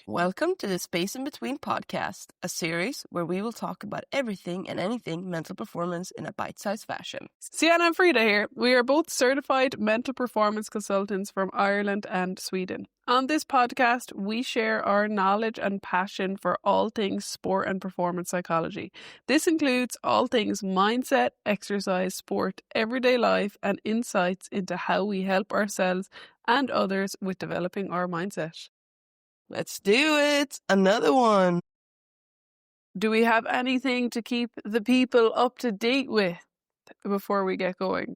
Welcome to the Space in Between podcast, a series where we will talk about everything and anything mental performance in a bite-sized fashion. Sienna and Frida here. We are both certified mental performance consultants from Ireland and Sweden. On this podcast, we share our knowledge and passion for all things sport and performance psychology. This includes all things mindset, exercise, sport, everyday life, and insights into how we help ourselves and others with developing our mindset. Let's do it! Another one! Do we have anything to keep the people up to date with before we get going?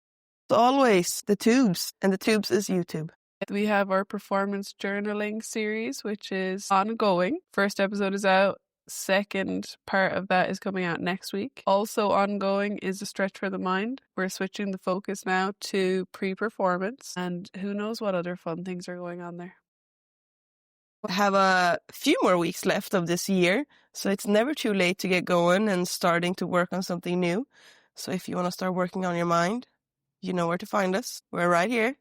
As always, the tubes, and the tubes is YouTube. We have our performance journaling series, which is ongoing. First episode is out. Second part of that is coming out next week. Also ongoing is a stretch for the mind. We're switching the focus now to pre-performance, and who knows what other fun things are going on there. We have a few more weeks left of this year, so it's never too late to get going and starting to work on something new. So if you want to start working on your mind, you know where to find us. We're right here.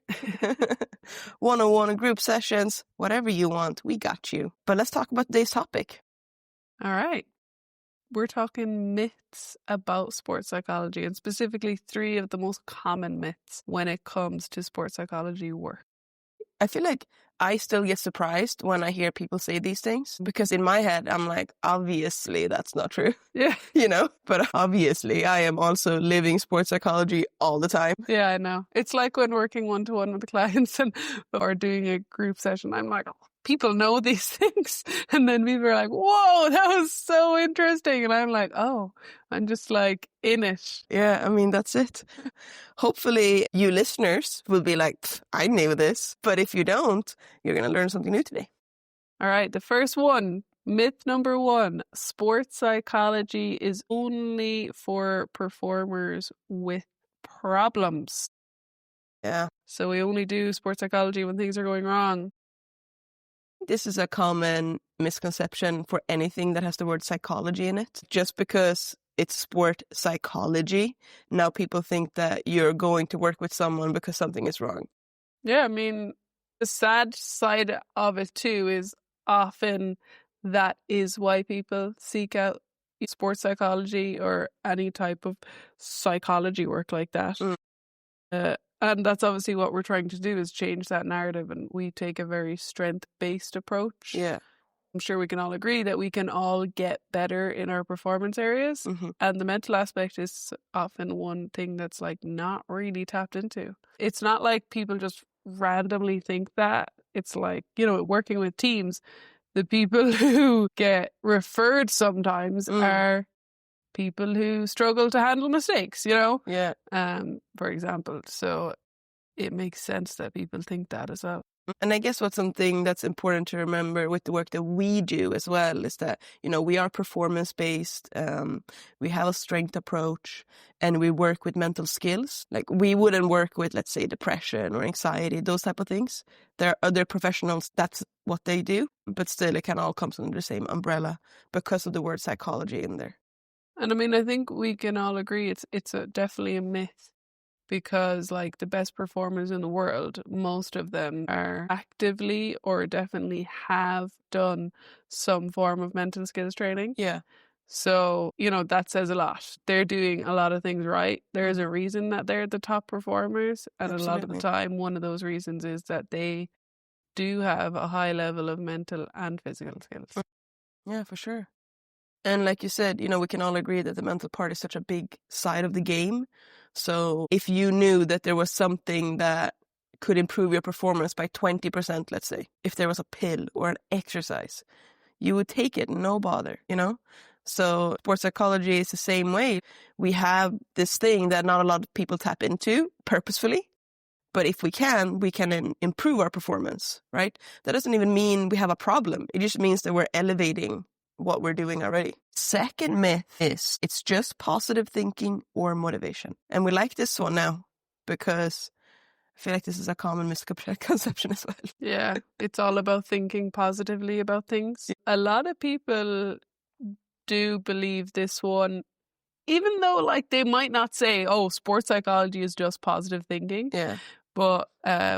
One-on-one and group sessions, whatever you want, we got you. But let's talk about today's topic. All right. We're talking myths about sports psychology, and specifically 3 of the most common myths when it comes to sports psychology work. I feel like I still get surprised when I hear people say these things, because in my head, I'm like, obviously that's not true. Yeah. But obviously I am also living sports psychology all the time. Yeah, I know. It's like when working one-to-one with the clients or doing a group session, I'm like, oh, people know these things. And then people are like, whoa, that was so interesting. And I'm like, oh, I'm just like in it. Yeah, I mean, that's it. Hopefully you listeners will be like, I knew this. But if you don't, you're going to learn something new today. All right, the first one, myth number 1, sports psychology is only for performers with problems. Yeah. So we only do sports psychology when things are going wrong. This is a common misconception for anything that has the word psychology in it. Just because it's sport psychology, now people think that you're going to work with someone because something is wrong. Yeah, I mean, the sad side of it too is often that is why people seek out sports psychology or any type of psychology work like that. And that's obviously what we're trying to do, is change that narrative, and we take a very strength-based approach. Yeah. I'm sure we can all agree that we can all get better in our performance areas. Mm-hmm. And the mental aspect is often one thing that's like not really tapped into. It's not like people just randomly think that. It's like, working with teams, the people who get referred sometimes are people who struggle to handle mistakes, Yeah. for example. So it makes sense that people think that as well. And I guess what's something that's important to remember with the work that we do as well is that, we are performance-based, we have a strength approach, and we work with mental skills. Like, we wouldn't work with, let's say, depression or anxiety, those type of things. There are other professionals, that's what they do, but still it can all come under the same umbrella because of the word psychology in there. And I mean, I think we can all agree it's definitely a myth, because like the best performers in the world, most of them are actively or definitely have done some form of mental skills training. Yeah. So, that says a lot. They're doing a lot of things right. There's a reason that they're the top performers. And Absolutely. A lot of the time, one of those reasons is that they do have a high level of mental and physical skills. Yeah, for sure. And like you said, we can all agree that the mental part is such a big side of the game. So if you knew that there was something that could improve your performance by 20%, let's say, if there was a pill or an exercise, you would take it, no bother, So sports psychology is the same way. We have this thing that not a lot of people tap into purposefully. But if we can improve our performance, right? That doesn't even mean we have a problem. It just means that we're elevating what we're doing already. Second myth is it's just positive thinking or motivation. And we like this one now because I feel like this is a common misconception as well. Yeah, it's all about thinking positively about things. A lot of people do believe this one, even though like they might not say, oh, sports psychology is just positive thinking. Yeah. But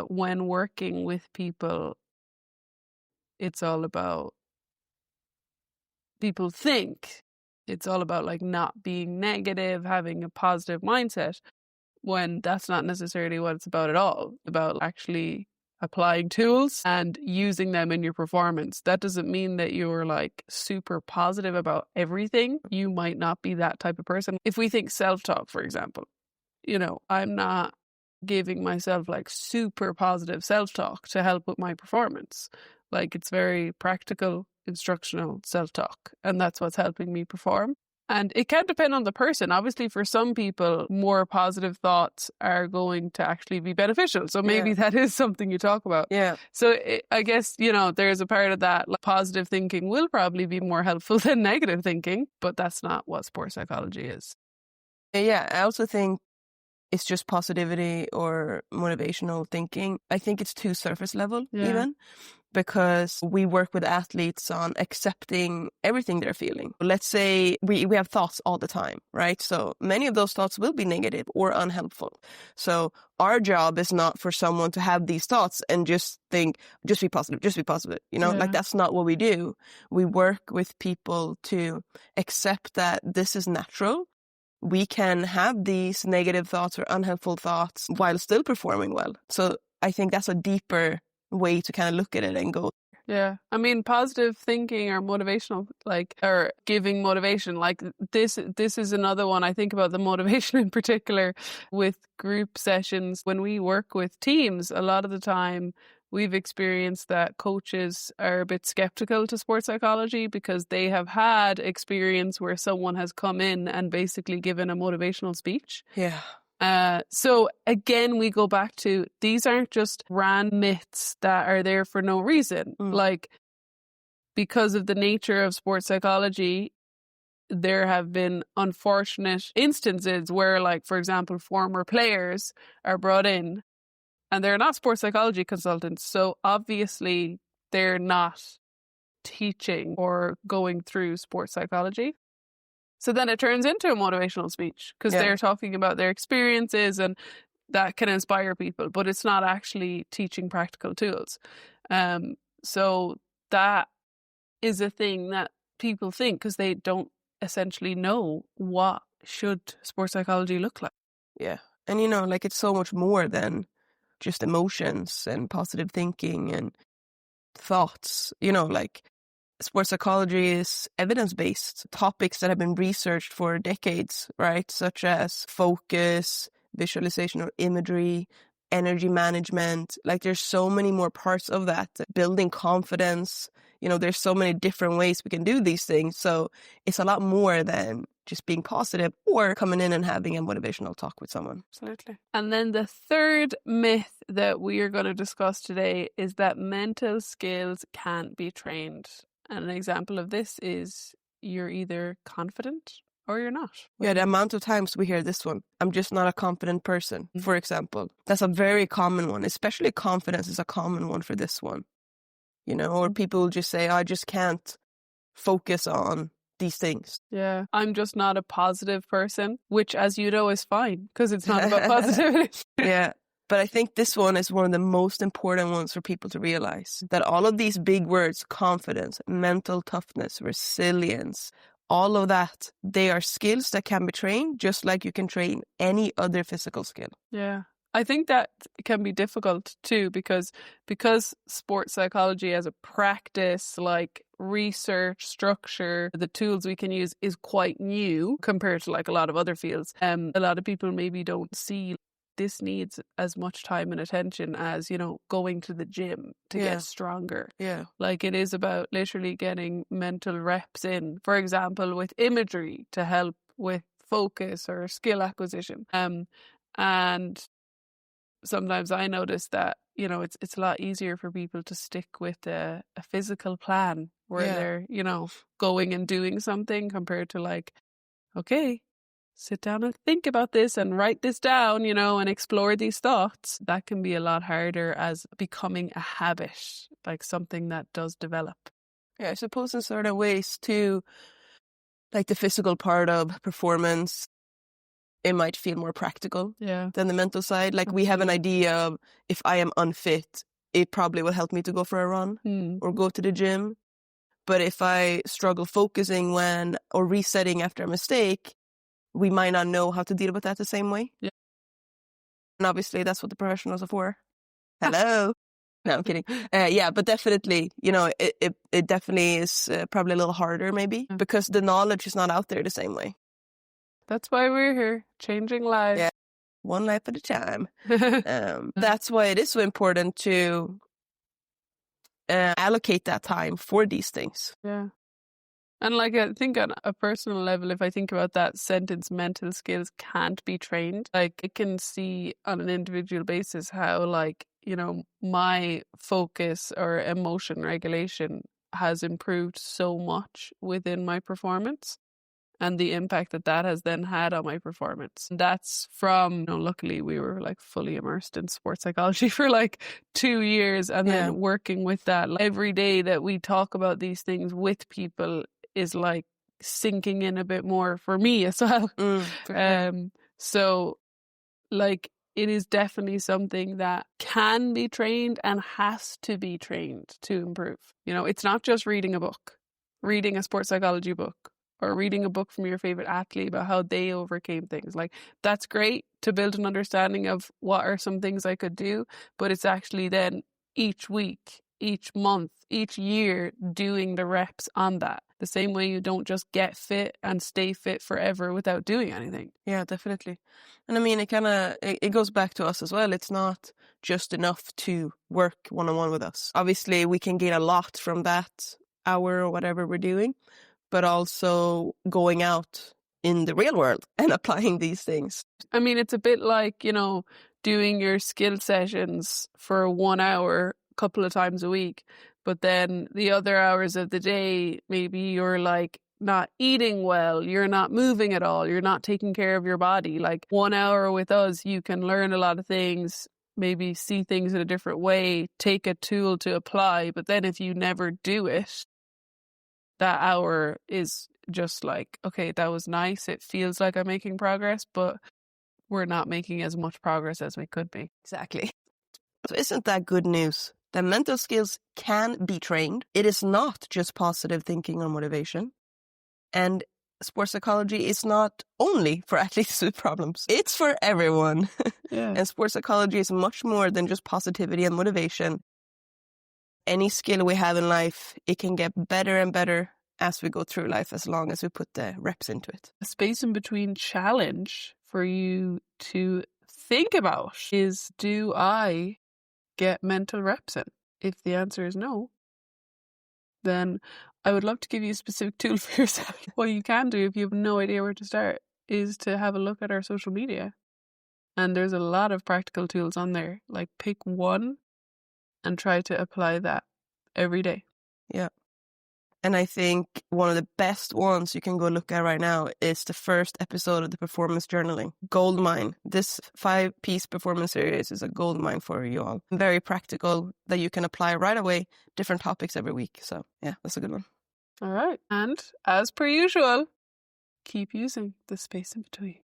when working with people, it's all about people think it's all about like not being negative, having a positive mindset, when that's not necessarily what it's about at all. It's about actually applying tools and using them in your performance. That doesn't mean that you're like super positive about everything. You might not be that type of person. If we think self-talk, for example, you know, I'm not giving myself like super positive self-talk to help with my performance. Like, it's very practical, instructional self-talk, and that's what's helping me perform. And it can depend on the person. Obviously, for some people, more positive thoughts are going to actually be beneficial. So maybe that is something you talk about. Yeah. So I guess, you know, there's a part of that. Like, positive thinking will probably be more helpful than negative thinking, but that's not what sports psychology is. Yeah, I also think it's just positivity or motivational thinking. I think it's too surface level even, because we work with athletes on accepting everything they're feeling. Let's say we have thoughts all the time, right? So many of those thoughts will be negative or unhelpful. So our job is not for someone to have these thoughts and just think, just be positive, you know, like that's not what we do. We work with people to accept that this is natural. We can have these negative thoughts or unhelpful thoughts while still performing well. So I think that's a deeper way to kind of look at it and go. Yeah. I mean, positive thinking or motivational, like, or giving motivation, like this is another one. I think about the motivation in particular with group sessions. When we work with teams, a lot of the time we've experienced that coaches are a bit skeptical to sports psychology because they have had experience where someone has come in and basically given a motivational speech. Yeah. So again, we go back to, these aren't just random myths that are there for no reason. Like, because of the nature of sports psychology, there have been unfortunate instances where, like, for example, former players are brought in and they're not sports psychology consultants. So obviously they're not teaching or going through sports psychology. So then it turns into a motivational speech because they're talking about their experiences and that can inspire people, but it's not actually teaching practical tools. So that is a thing that people think because they don't essentially know what should sports psychology look like. Yeah. And, you know, like, it's so much more than just emotions and positive thinking and thoughts. You know, like, sports psychology is evidence-based topics that have been researched for decades, right? Such as focus, visualization or imagery, energy management. Like, there's so many more parts of that. Building confidence. You know, there's so many different ways we can do these things. So it's a lot more than just being positive or coming in and having a motivational talk with someone. Absolutely. And then the third myth that we are going to discuss today is that mental skills can't be trained. And an example of this is you're either confident or you're not. Yeah, the amount of times we hear this one, I'm just not a confident person, for example. That's a very common one, especially confidence is a common one for this one. You know, or people will just say, I just can't focus on these things. Yeah, I'm just not a positive person, which, as you know, is fine because it's not about positivity. Yeah. But I think this one is one of the most important ones for people to realize, that all of these big words, confidence, mental toughness, resilience, all of that, they are skills that can be trained just like you can train any other physical skill. Yeah. I think that can be difficult too because sports psychology as a practice, like research structure, the tools we can use is quite new compared to like a lot of other fields. A lot of people maybe don't see this needs as much time and attention as, you know, going to the gym to get stronger. Yeah. Like, it is about literally getting mental reps in, for example, with imagery to help with focus or skill acquisition. And sometimes I notice that, you know, it's a lot easier for people to stick with a physical plan where they're, you know, going and doing something compared to like, okay, sit down and think about this and write this down, you know, and explore these thoughts. That can be a lot harder as becoming a habit, like something that does develop. Yeah, I suppose in certain ways too, like the physical part of performance, it might feel more practical than the mental side. Like, we have an idea of, if I am unfit, it probably will help me to go for a run or go to the gym. But if I struggle focusing or resetting after a mistake, we might not know how to deal with that the same way. Yeah. And obviously that's what the professionals are for. Hello. No, I'm kidding. Yeah, but definitely, it definitely is probably a little harder maybe because the knowledge is not out there the same way. That's why we're here, changing lives. Yeah, one life at a time. That's why it is so important to allocate that time for these things. Yeah. And like, I think on a personal level, if I think about that sentence, mental skills can't be trained, like I can see on an individual basis how, like, my focus or emotion regulation has improved so much within my performance and the impact that has then had on my performance. That's from, luckily we were like fully immersed in sports psychology for like 2 years and then working with that every day that we talk about these things with people is like sinking in a bit more for me as well. So like it is definitely something that can be trained and has to be trained to improve. It's not just reading a book, reading a sports psychology book, or reading a book from your favorite athlete about how they overcame things. Like, that's great to build an understanding of what are some things I could do, but it's actually then each week, each month, each year doing the reps on that. The same way you don't just get fit and stay fit forever without doing anything. Yeah, definitely. And I mean, it goes back to us as well. It's not just enough to work one-on-one with us. Obviously, we can gain a lot from that hour or whatever we're doing, but also going out in the real world and applying these things. I mean, it's a bit like, doing your skill sessions for 1 hour a couple of times a week, but then the other hours of the day, maybe you're like not eating well, you're not moving at all, you're not taking care of your body. Like 1 hour with us, you can learn a lot of things, maybe see things in a different way, take a tool to apply. But then if you never do it, that hour is just like, okay, that was nice. It feels like I'm making progress, but we're not making as much progress as we could be. Exactly. So isn't that good news? That mental skills can be trained. It is not just positive thinking or motivation. And sports psychology is not only for athletes with problems. It's for everyone. Yeah. And sports psychology is much more than just positivity and motivation. Any skill we have in life, it can get better and better as we go through life, as long as we put the reps into it. A space in between challenge for you to think about is, do I get mental reps in? If the answer is no, then I would love to give you a specific tool for yourself. What you can do if you have no idea where to start is to have a look at our social media. And there's a lot of practical tools on there. Like, pick one and try to apply that every day. Yeah. And I think one of the best ones you can go look at right now is the first episode of the performance journaling. Goldmine. This 5-piece performance series is a goldmine for you all. Very practical that you can apply right away, different topics every week. So yeah, that's a good one. All right. And as per usual, keep using the space in between.